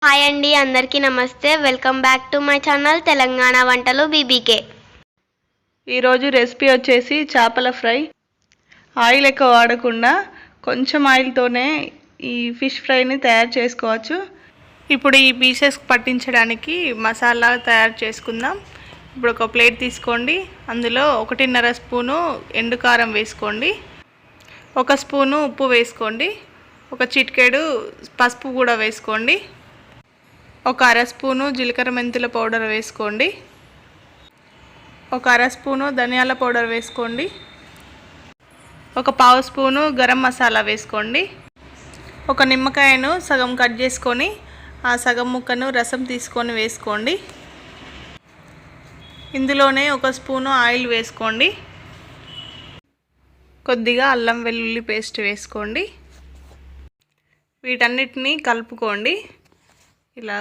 Hi అండి, అందరికీ నమస్తే. Welcome back to my channel Telangana వంటలు బీబీకే. ఈరోజు రెసిపీ వచ్చేసి చేపల ఫ్రై. ఆయిల్ ఎక్కువ వాడకుండా కొంచెం ఆయిల్తోనే ఈ ఫిష్ ఫ్రైని తయారు చేసుకోవచ్చు. ఇప్పుడు ఈ పీసెస్ పట్టించడానికి మసాలా తయారు చేసుకుందాం. ఇప్పుడు ఒక ప్లేట్ తీసుకోండి. అందులో 1.5 స్పూను ఎండుకారం వేసుకోండి, 1 స్పూను ఉప్పు వేసుకోండి, ఒక చిటికెడు పసుపు కూడా వేసుకోండి, ఒక 1/2 స్పూను జీలకర్ర మెంతుల పౌడర్ వేసుకోండి, ఒక 1/2 స్పూను ధనియాల పౌడర్ వేసుకోండి, ఒక 1/2 స్పూను గరం మసాలా వేసుకోండి. ఒక నిమ్మకాయను సగం కట్ చేసుకొని ఆ సగం ముక్కను రసం తీసుకొని వేసుకోండి. ఇందులోనే 1 స్పూను ఆయిల్ వేసుకోండి, కొద్దిగా అల్లం వెల్లుల్లి పేస్ట్ వేసుకోండి. వీటన్నిటిని కలుపుకోండి. ఇలా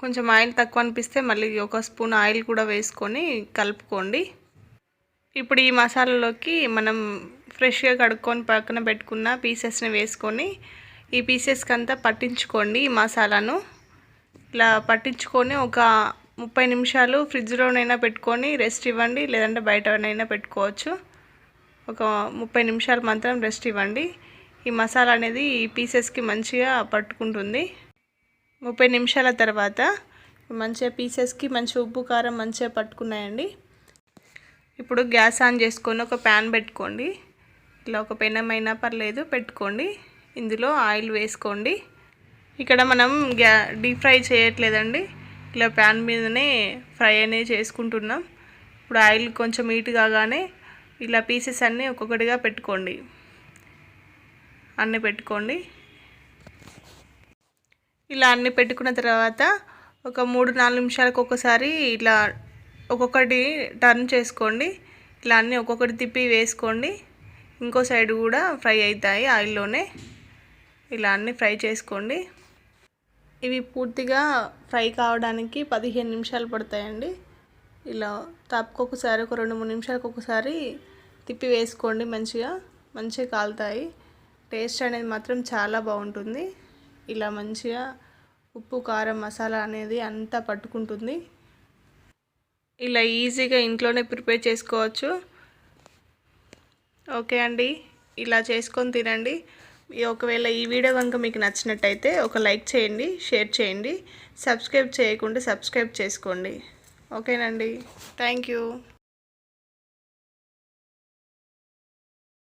కొంచెం ఆయిల్ తక్కువ అనిపిస్తే మళ్ళీ 1 స్పూన్ ఆయిల్ కూడా వేసుకొని కలుపుకోండి. ఇప్పుడు ఈ మసాలాలోకి మనం ఫ్రెష్గా కడుక్కొని పక్కన పెట్టుకున్న పీసెస్ని వేసుకొని ఈ పీసెస్కి అంతా పట్టించుకోండి. ఈ మసాలాను ఇలా పట్టించుకొని ఒక 30 నిమిషాలు ఫ్రిడ్జ్లోనైనా పెట్టుకొని రెస్ట్ ఇవ్వండి, లేదంటే బయటనైనా పెట్టుకోవచ్చు. ఒక 30 నిమిషాలు మాత్రం రెస్ట్ ఇవ్వండి. ఈ మసాలా అనేది ఈ పీసెస్కి మంచిగా పట్టుకుంటుంది. 30 నిమిషాల తర్వాత మంచిగా పీసెస్కి మంచి ఉప్పు కారం మంచిగా పట్టుకున్నాయండి. ఇప్పుడు గ్యాస్ ఆన్ చేసుకొని ఒక ప్యాన్ పెట్టుకోండి. ఇలా ఒక పెనమైనా పర్లేదు పెట్టుకోండి. ఇందులో ఆయిల్ వేసుకోండి. ఇక్కడ మనం డీప్ ఫ్రై చేయట్లేదండి, ఇలా ప్యాన్ మీదనే ఫ్రై అనేది చేసుకుంటున్నాం. ఇప్పుడు ఆయిల్ కొంచెం హీట్ కాగానే ఇలా పీసెస్ అన్నీ ఒక్కొక్కటిగా పెట్టుకోండి. అన్నీ పెట్టుకోండి. ఇలా అన్నీ పెట్టుకున్న తర్వాత ఒక 3-4 నిమిషాలకు ఒకసారి ఇలా ఒక్కొక్కటి టర్న్ చేసుకోండి. ఇలా అన్నీ ఒక్కొక్కటి తిప్పి వేసుకోండి. ఇంకో సైడ్ కూడా ఫ్రై అవుతాయి ఆయిల్లోనే. ఇలా అన్నీ ఫ్రై చేసుకోండి. ఇవి పూర్తిగా ఫ్రై కావడానికి 15 నిమిషాలు పడతాయండి. ఇలా తప్పకొకసారి ఒక 2-3 నిమిషాలకు ఒకసారి తిప్పి వేసుకోండి. మంచిగా కాలుతాయి. టేస్ట్ అనేది మాత్రం చాలా బాగుంటుంది. ఇలా మంచిగా ఉప్పు కారం మసాలా అనేది అంతా పట్టుకుంటుంది. ఇలా ఈజీగా ఇంట్లోనే ప్రిపేర్ చేసుకోవచ్చు. ఓకే అండి, ఇలా చేసుకొని తినండి. ఒకవేళ ఈ వీడియో కనుక మీకు నచ్చినట్టయితే ఒక లైక్ చేయండి, షేర్ చేయండి, సబ్స్క్రైబ్ చేయకుండా సబ్స్క్రైబ్ చేసుకోండి. ఓకేనండి, థ్యాంక్ యూ.